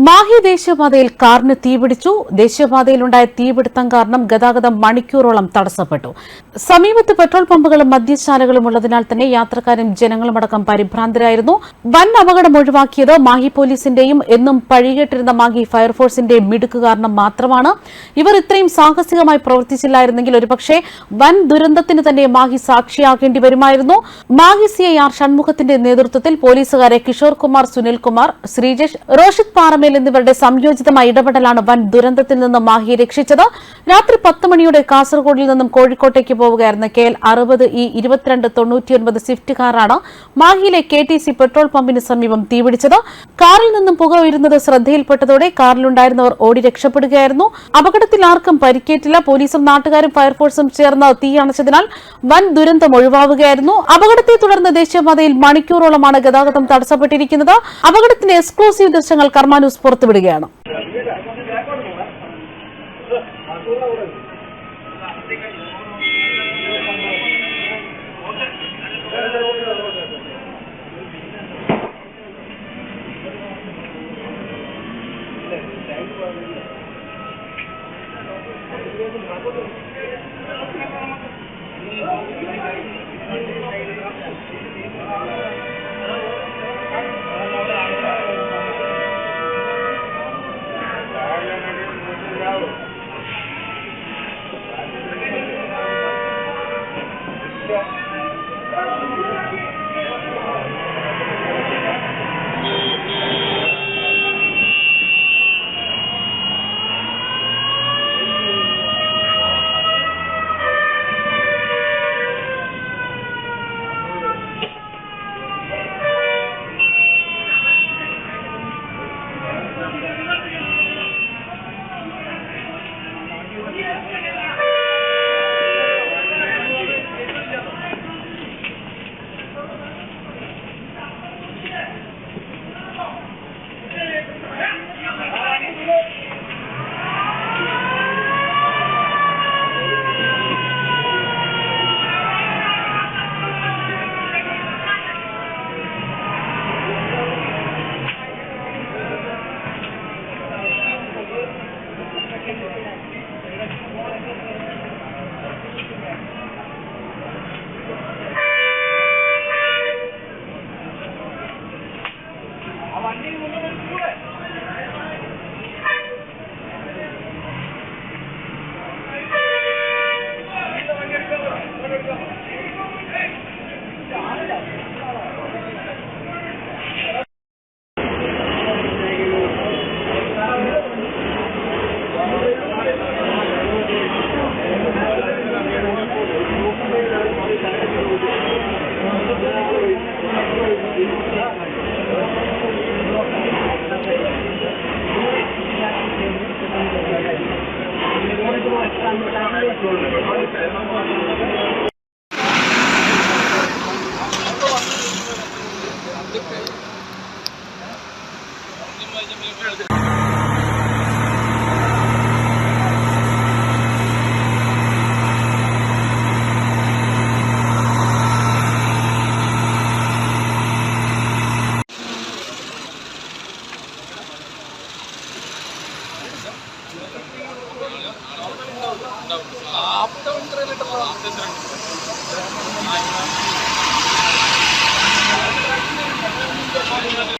മാഹി ദേശീയപാതയിൽ കാറിന് തീപിടിച്ചു. ദേശീയപാതയിലുണ്ടായ തീപിടുത്തം കാരണം ഗതാഗതം മണിക്കൂറോളം തടസ്സപ്പെട്ടു. സമീപത്ത് പെട്രോൾ പമ്പുകളും മദ്യശാലകളും ഉള്ളതിനാൽ തന്നെ യാത്രക്കാരും ജനങ്ങളുമടക്കം പരിഭ്രാന്തരായിരുന്നു. വൻ അപകടം ഒഴിവാക്കിയത് മാഹി പോലീസിന്റെയും എന്നും പഴികേട്ടിരുന്ന മാഹി ഫയർഫോഴ്സിന്റെയും മിടുക്ക് കാരണം മാത്രമാണ്. ഇവർ ഇത്രയും സാഹസികമായി പ്രവർത്തിച്ചില്ലായിരുന്നെങ്കിൽ ഒരുപക്ഷെ വൻ ദുരന്തത്തിന് തന്നെ മാഹി സാക്ഷിയാകേണ്ടി വരുമായിരുന്നു. മാഹി CIR ഷൺമുഖത്തിന്റെ നേതൃത്വത്തിൽ പോലീസുകാരെ കിഷോർ കുമാർ, സുനിൽകുമാർ, ശ്രീജേഷ്, റോഷിത് പാറമേൽ എന്നിവരുടെ സംയോജിതമായ ഇടപെടലാണ് വൻ ദുരന്തത്തിൽ നിന്ന് മാഹിയെ രക്ഷിച്ചത്. രാത്രി 10 മണിയോടെ കാസർഗോഡിൽ നിന്നും കോഴിക്കോട്ടേക്ക് പോവുകയായിരുന്ന KL 60E 2299 സ്വിഫ്റ്റ് കാറാണ് മാഹിയിലെ KTC പെട്രോൾ പമ്പിന് സമീപം തീപിടിച്ചത്. കാറിൽ നിന്നും പുക ഉയരുന്നത് ശ്രദ്ധയിൽപ്പെട്ടതോടെ കാറിലുണ്ടായിരുന്നവർ ഓടി രക്ഷപ്പെടുകയായിരുന്നു. അപകടത്തിൽ ആർക്കും പരിക്കേറ്റില്ല. പോലീസും നാട്ടുകാരും ഫയർഫോഴ്സും ചേർന്ന് തീ അണച്ചതിനാൽ വൻ ദുരന്തം ഒഴിവാവുകയായിരുന്നു. അപകടത്തെ തുടർന്ന് ദേശീയപാതയിൽ മണിക്കൂറോളമാണ് ഗതാഗതം തടസ്സപ്പെട്ടിരിക്കുന്നത്. അപകടത്തിന്റെ എക്സ്ക്ലൂസീവ് ദൃശ്യങ്ങൾ കർമ്മ ന്യൂസ് പുറത്തുവിടുകയാണ്. आप